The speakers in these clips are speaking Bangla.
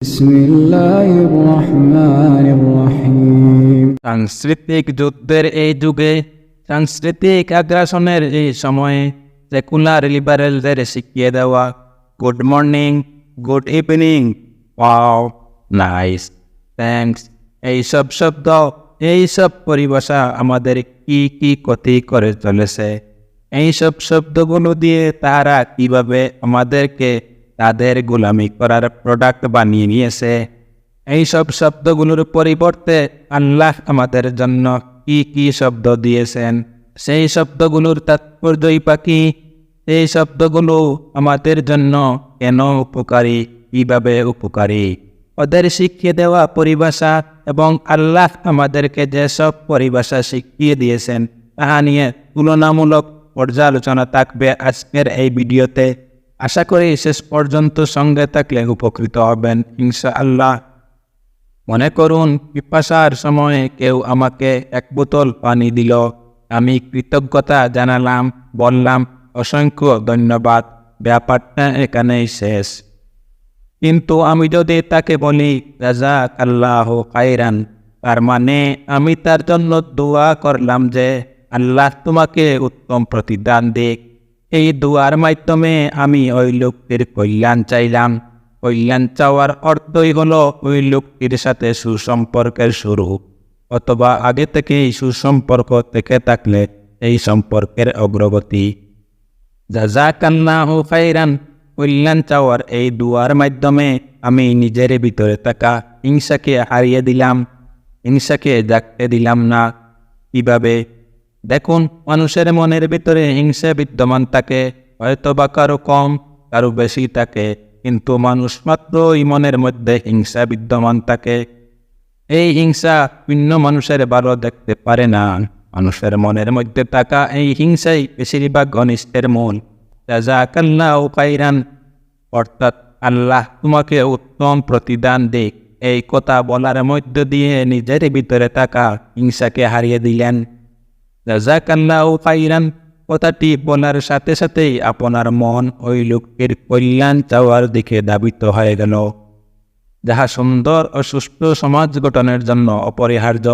বিসমিল্লাহির রহমানির রহিম। সাংস্কৃতিক যুদ্ধের এই যুগে, সাংস্কৃতিক আগ্রাসনের এই সময়ে সেকুলার লিবারেলদের শিখিয়ে দেওয়া good morning, good evening, wow, nice, thanks, এইসব শব্দ, এইসব পরিভাষা আমাদের কি ক্ষতি করে চলেছে। এইসব শব্দগুলো দিয়ে তারা কিভাবে আমাদেরকে তাদের গোলামি করার প্রোডাক্ট বানিয়ে নিয়েছে। এইসব শব্দগুলোর পরিবর্তে আল্লাহ আমাদের জন্য কি শব্দ দিয়েছেন, সেই শব্দগুলোর তাৎপর্যই বা কি, এই শব্দগুলো আমাদের জন্য কেন উপকারী, কিভাবে উপকারী, ওদের শিখিয়ে দেওয়া পরিভাষা এবং আল্লাহ আমাদেরকে যেসব পরিভাষা শিখিয়ে দিয়েছেন তাহা নিয়ে তুলনামূলক পর্যালোচনা থাকবে আজকের এই ভিডিওতে। আশা করি শেষ পর্যন্ত সঙ্গে থাকলে উপকৃত হবেন ইনশাআল্লাহ। মনে করুন পিপাসার সময়ে কেউ আমাকে এক বোতল পানি দিল, আমি কৃতজ্ঞতা জানালাম, বললাম অসংখ্য ধন্যবাদ, ব্যাপারটা এখানেই শেষ। কিন্তু আমি যদি তাকে বলি জাযাকাল্লাহু খাইরান, তার মানে আমি তার জন্য দোয়া করলাম যে আল্লাহ তোমাকে উত্তম প্রতিদান দিক। এই দোয়ার মাধ্যমে আমি ওই লোকটির কল্যাণ চাইলাম। কল্যাণ চাওয়ার অর্থই হলো ওই লোকটির সাথে সুসম্পর্কের শুরু, অথবা আগে থেকেই সুসম্পর্ক থেকে থাকলে এই সম্পর্কের অগ্রগতি। জাযাকাল্লাহু খাইরান, কল্যাণ চাওয়ার এই দুয়ার মাধ্যমে আমি নিজের ভিতরে থাকা হিংসাকে হারিয়ে দিলাম, হিংসাকে জাগতে দিলাম না। কিভাবে? দেখুন, মানুষের মনের ভিতরে হিংসা বিদ্যমান থাকে, হয়তো বা কারো কম কারো বেশি থাকে, কিন্তু মানুষ মাত্রই মনের মধ্যে হিংসা বিদ্যমান থাকে। এই হিংসা ভিন্ন মানুষের ভালো দেখতে পারে না। মানুষের মনের মধ্যে থাকা এই হিংসাই বেশিরভাগ অনিষ্টের মূল। জাযাকাল্লাহু খাইরান অর্থাৎ আল্লাহ তোমাকে উত্তম প্রতিদান দিক, এই কথা বলার মধ্য দিয়ে নিজের ভিতরে থাকা হিংসাকে হারিয়ে দিলেন। জাযাকাল্লাহু খাইরান কথাটি বলার সাথে সাথেই আপনার মন ওই লোকটির কল্যাণ চাওয়ার দিকে ধাবিত হয়ে গেল, যাহা সুন্দর ও সুষ্ঠু সমাজ গঠনের জন্য অপরিহার্য।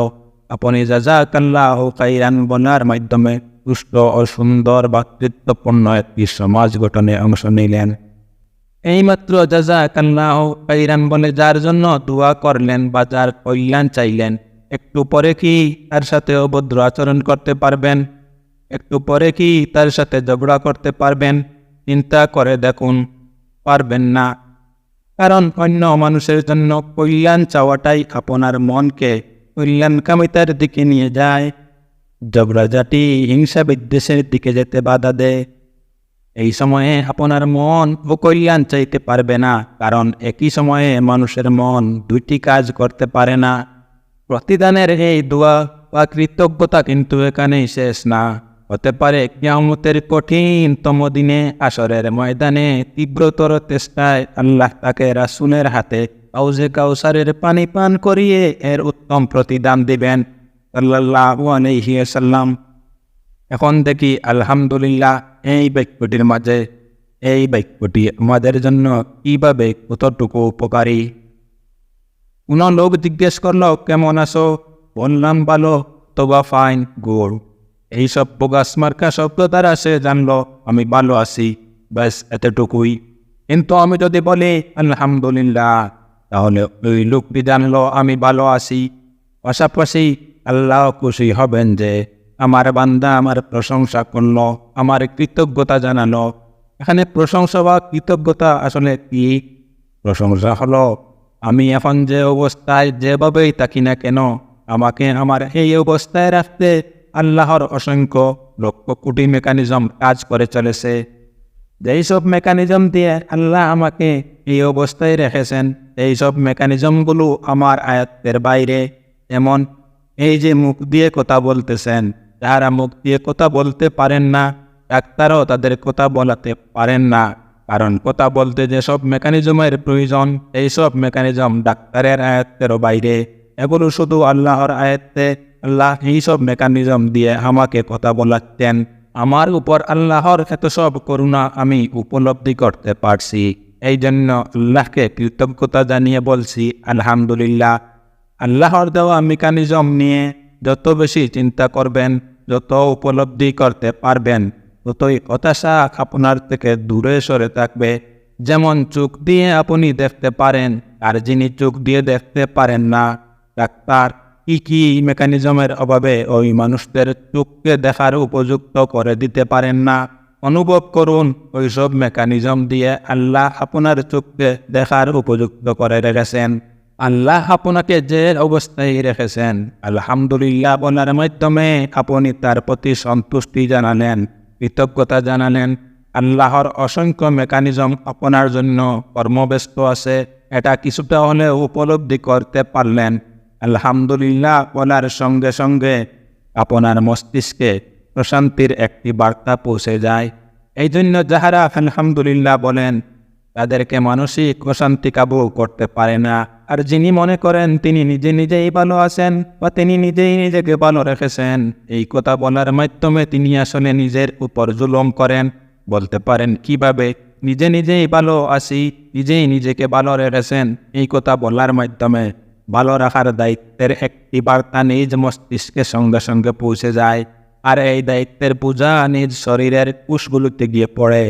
আপনি জাযাকাল্লাহু খাইরান বলার মাধ্যমে সুষ্ঠ ও সুন্দর ভাতৃত্বপূর্ণ একটি সমাজ গঠনে অংশ নিলেন। এইমাত্র জাযাকাল্লাহু খাইরান বলে যার জন্য দোয়া করলেন বা যার কল্যাণ চাইলেন, একটু পরে কি তার সাথে অভদ্র আচরণ করতে পারবেন? একটু পরে কি তার সাথে ঝগড়া করতে পারবেন? চিন্তা করে দেখুন, পারবেন না। কারণ অন্য মানুষের জন্য কল্যাণ চাওয়াটাই আপনার মনকে কল্যাণকামিতার দিকে নিয়ে যায়, ঝগড়াঝাটি হিংসা বিদ্বেষের দিকে যেতে বাধা দেয়। এই সময়ে আপনার মন ও কল্যাণ চাইতে পারবে না, কারণ একই সময়ে মানুষের মন দুইটি কাজ করতে পারে না। প্রতিদানের এই দোয়া বা কৃতজ্ঞতা কিন্তু এখানেই শেষ না, হতে পারে কিয়ামতের কঠিনতম দিনে আসরের ময়দানে তীব্রতর চেষ্টায় আল্লাহ তাকে রাসূলের হাতে হাউজে কাউসারের পানি পান করিয়ে এর উত্তম প্রতিদান দিবেন সাল্লাল্লাহু আলাইহি ওয়াসাল্লাম। এখন দেখি আলহামদুলিল্লাহ এই বাক্যটির মাঝে, এই বাক্যটি আমাদের জন্য কিভাবে কতটুকু উপকারী। কোনো লোক জিজ্ঞেস করলো কেমন আছো, বললাম ভালো, অথবা ফাইন, গুড। এইসব বোগাস মার্কা শব্দ দ্বারা সে জানলো আমি ভালো আছি, ব্যাস এতটুকুই। কিন্তু আমি যদি বলি আলহামদুলিল্লাহ, তাহলে ওই লোকটি জানলো আমি ভালো আছি। পাশাপাশি আল্লাহ খুশি হবেন যে আমার বান্দা আমার প্রশংসা করলো, আমার কৃতজ্ঞতা জানালো। এখানে প্রশংসা বা কৃতজ্ঞতা আসলে কি? প্রশংসা হলো আমি এখন যে অবস্থায় যেভাবেই থাকি না কেন, আমাকে আমার এই অবস্থায় রাখতে আল্লাহর অসংখ্য লক্ষ কোটি মেকানিজম কাজ করে চলেছে। যেই সব মেকানিজম দিয়ে আল্লাহ আমাকে এই অবস্থায় রেখেছেন, এই সব মেকানিজমগুলো আমার আয়ত্তের বাইরে। যেমন এই যে মুখ দিয়ে কথা বলতেছেন, যারা মুখ দিয়ে কথা বলতে পারেন না, ডাক্তারও তাদের কথা বলাতে পারেন না, কারণ কথা বলতে যেসব মেকানিজমের প্রয়োজন এই সব মেকানিজম ডাক্তারের আয়ত্তেরও বাইরে। এগুলো শুধু আল্লাহর আয়ত্তে। আল্লাহ এইসব মেকানিজম দিয়ে আমাকে কথা বলাচ্ছেন। আমার উপর আল্লাহর এত সব করুণা আমি উপলব্ধি করতে পারছি। এই জন্য আল্লাহকে কৃতজ্ঞতা জানিয়ে বলছি আলহামদুলিল্লাহ। আল্লাহর দেওয়া মেকানিজম নিয়ে যত বেশি চিন্তা করবেন, যত উপলব্ধি করতে পারবেন, ততই হতাশা আপনার থেকে দূরে সরে থাকবে। যেমন চোখ দিয়ে আপনি দেখতে পারেন, আর যিনি চোখ দিয়ে দেখতে পারেন না, ডাক্তার কি মেকানিজমের অভাবে ওই মানুষদের চোখকে দেখার উপযুক্ত করে দিতে পারেন না। অনুভব করুন, ওইসব মেকানিজম দিয়ে আল্লাহ আপনার চোখকে দেখার উপযুক্ত করে রেখেছেন। আল্লাহ আপনাকে যে অবস্থায় রেখেছেন, আলহামদুলিল্লাহ বলার মাধ্যমে আপনি তার প্রতি সন্তুষ্টি জানালেন, কৃতজ্ঞতা জানালেন। আল্লাহর অসংখ্য মেকানিজম আপনার জন্য কর্মব্যস্ত আছে, এটা কিছুটা হলেও উপলব্ধি করতে পারলেন। আলহামদুলিল্লাহ বলার সঙ্গে সঙ্গে আপনার মস্তিষ্কে প্রশান্তির একটি বার্তা পৌঁছে যায়। এই জন্য যাহারা আলহামদুলিল্লাহ বলেন, তাদেরকে মানসিক অশান্তি কাবু করতে পারে না। আর যিনি মনে করেন তিনি নিজেই ভালো আছেন বা তিনি নিজেকে ভালো রেখেছেন, এই কথা বলার মাধ্যমে তিনি আসলে নিজের উপর জুলুম করেন। বলতে পারেন কিভাবে? নিজেই ভালো আছি, নিজেকে ভালো রেখেছেন, এই কথা বলার মাধ্যমে ভালো রাখার দায়িত্বের একটি বার্তা নিজ মস্তিষ্কের সঙ্গে সঙ্গে পৌঁছে যায়। আর এই দায়িত্বের বোঝা নিজ শরীরের কোষগুলোতে গিয়ে পড়ে,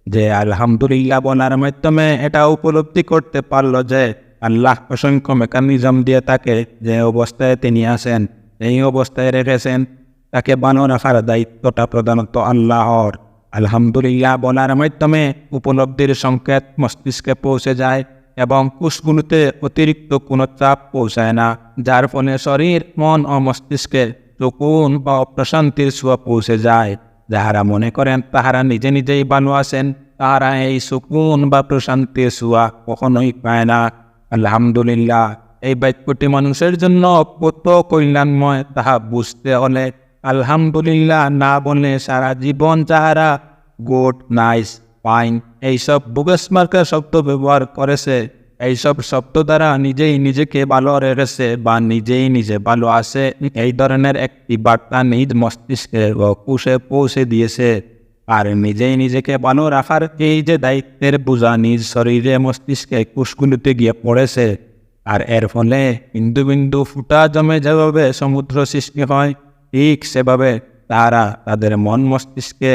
যে আলহামদুলিল্লাহ বলার মাধ্যমে এটা উপলব্ধি করতে পারলো যে আল্লাহ অসংখ্য মেকানিজম দিয়ে তাকে যে অবস্থায় তিনি আছেন, এই অবস্থায় রেখেছেন, তাকে ভালো রাখার দায়িত্বটা প্রধানত আল্লাহর। আলহামদুলিল্লাহ বলার মাধ্যমে উপলব্ধির সংকেত মস্তিষ্কে পৌঁছে যায় এবং কোষগুলোতে অতিরিক্ত কোনো চাপ পৌঁছায় না, যার ফলে শরীর, মন ও মস্তিষ্কে সুকুন বা প্রশান্তির ছোঁয়া পৌঁছে যায়। যাহারা মনে করেন তাহারা নিজেই ভালো আছেন, তাহারা এই সুকুন বা প্রশান্তির ছোঁয়া কখনোই পায় না। আলহামদুলিল্লাহ এই বাক্যটি মানুষের জন্য কত কল্যাণময় তাহা বুঝতে হলে আলহামদুলিল্লাহ না বলে সারা জীবন যাহারা গুড, নাইস, ফাইন এইসব বুগসমার্কার শব্দ ব্যবহার করেছে, এইসব শব্দ দ্বারা নিজেকে ভালো রেখেছে বা নিজে ভালো আছে, এই ধরনের একটি বার্তা নিজ মস্তিষ্কে ও কোষে পৌঁছে দিয়েছে। আর নিজেকে ভালো রাখার এই যে দায়িত্বের বোঝা নিজ শরীরে, মস্তিষ্কে, কোষগুলিতে গিয়ে পড়েছে। আর এর ফলে বিন্দু বিন্দু ফুটা জমে যেভাবে সমুদ্র সৃষ্টি হয়, ঠিক সেভাবে তারা তাদের মন মস্তিষ্কে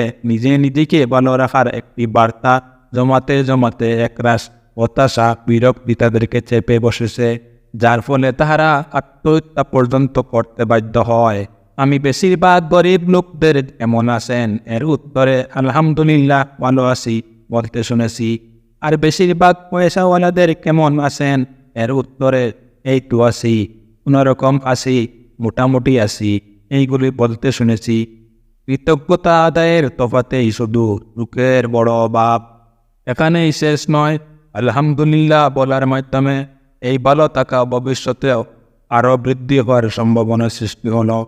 নিজেকে ভালো রাখার একটি বার্তা জমাতে একরাশ হতাশা, বিরক্তি তাদেরকে চেপে বসেছে, যার ফলে তাহারা আত্মহত্যা পর্যন্ত করতে বাধ্য হয়। আমি বেশিরভাগ গরিব লোকদের কেমন আছেন এর উত্তরে আলহামদুলিল্লাহ ভালো আছি বলতে শুনেছি। আর বেশিরভাগ পয়সাওয়ালাদের কেমন আছেন এর উত্তরে এই তো আছি, কোনোরকম আছি, মোটামুটি আছি, এইগুলি বলতে শুনেছি। কৃতজ্ঞতা আদায়ের তফাতেই শুধু লোকের বড় অভাব। এখানেই শেষ নয়, আলহামদুলিল্লাহ বলার মাধ্যমে এই ভালো থাকা ভবিষ্যতেও আরও বৃদ্ধি হওয়ার সম্ভাবনা সৃষ্টি হলো।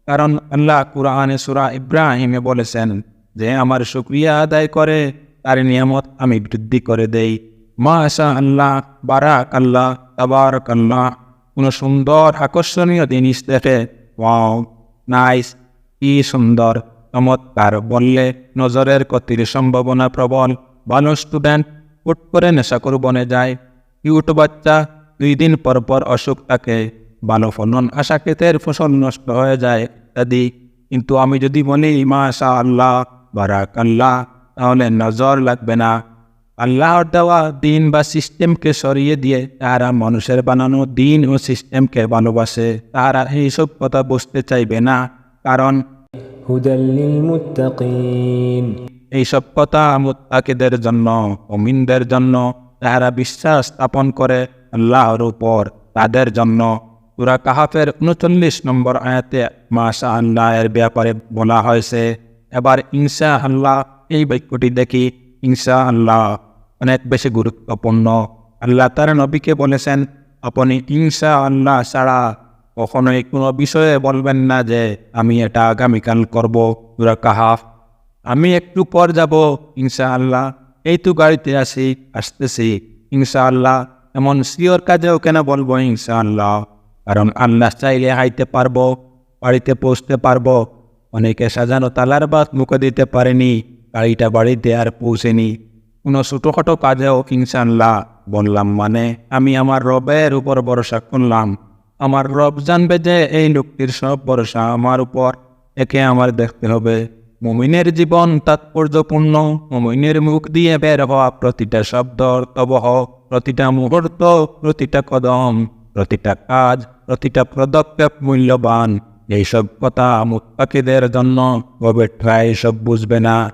কারণ আল্লাহ কুরআনে সূরা ইব্রাহিমে বলেছেন যে আমার শুকরিয়া আদায় করে তার নিয়ামত আমি বৃদ্ধি করে দেই। মাশা আল্লাহ, বারাক আল্লাহ, তাবারক আল্লাহ। কোনো সুন্দর আকর্ষণীয় জিনিস দেখে ওয়াও, নাইস, কি সুন্দর, চমৎকার বললে নজরের ক্ষতির সম্ভাবনা প্রবল। ভালো স্টুডেন্ট হুট করে নেশাখোর বনে যায়, কিউট বাচ্চা 2 দিন পর অসুখ থাকে, ভালো ফলন আশা ক্ষেতের ফসল নষ্ট হয়ে যায় ইত্যাদি। কিন্তু আমি যদি বলি মাশা আল্লাহ, বারাক আল্লাহ, তাহলে নজর লাগবে না। আল্লাহর দেওয়া দিন বা সিস্টেমকে সরিয়ে দিয়ে তারা মানুষের বানানো দিন ও সিস্টেমকে ভালোবাসে। তারা এইসব কথা বুঝতে চাইবে না, কারণ হুদাল লিল মুত্তাকিন, এইসব কথা মুত্তাকিদের জন্য, মুমিনদের জন্য, যারা বিশ্বাস স্থাপন করে আল্লাহর উপর, তাদের জন্য। সূরা কাহাফের 39 নম্বর আয়াতে মাশা আল্লাহ এর ব্যাপারে বলা হয়েছে। এবার ইনশাআল্লাহ এই বাক্যটি দেখি। ইনশাআল্লাহ অনেক বেশি গুরুত্বপূর্ণ। আল্লাহ তার নবীকে বলেছেন, আপনি ইনশাআল্লাহ ছাড়া কখনোই কোনো বিষয়ে বলবেন না যে আমি এটা আগামীকাল করব। সূরা কাহাফ। আমি একটু পর যাব ইনশাআল্লাহ, এই তো গাড়িতে আসতেছি ইনশাআল্লাহ, এমন সিওর কাজেও কেন বলবো ইনশাআল্লাহ? কারণ আল্লাহ চাইলে হাইতে পারবো, বাড়িতে পৌঁছতে পারবো। অনেকে সাজানো তালার বাত মুখে দিতে পারেনি, গাড়িটা বাড়িতে আর পৌঁছেনি। কোনো ছোটোখাটো কাজেও ইনশাআল্লাহ বললাম মানে আমি আমার রবের উপর ভরসা করলাম। আমার রব জানবে যে এই লোকটির সব ভরসা আমার উপর, একে আমার দেখতে হবে। মুমিনের জীবন তাৎপর্যপূর্ণ। মুমিনের মুখ দিয়ে বের হওয়া প্রতিটা শব্দ অর্থবহ, প্রতিটা মুহূর্ত, প্রতিটা কদম, প্রতিটা কাজ, প্রতিটা পদক্ষেপ মূল্যবান। এইসব কথা মুত্তাকিদের জন্য, তবে ট্রাই সব বুঝবে না।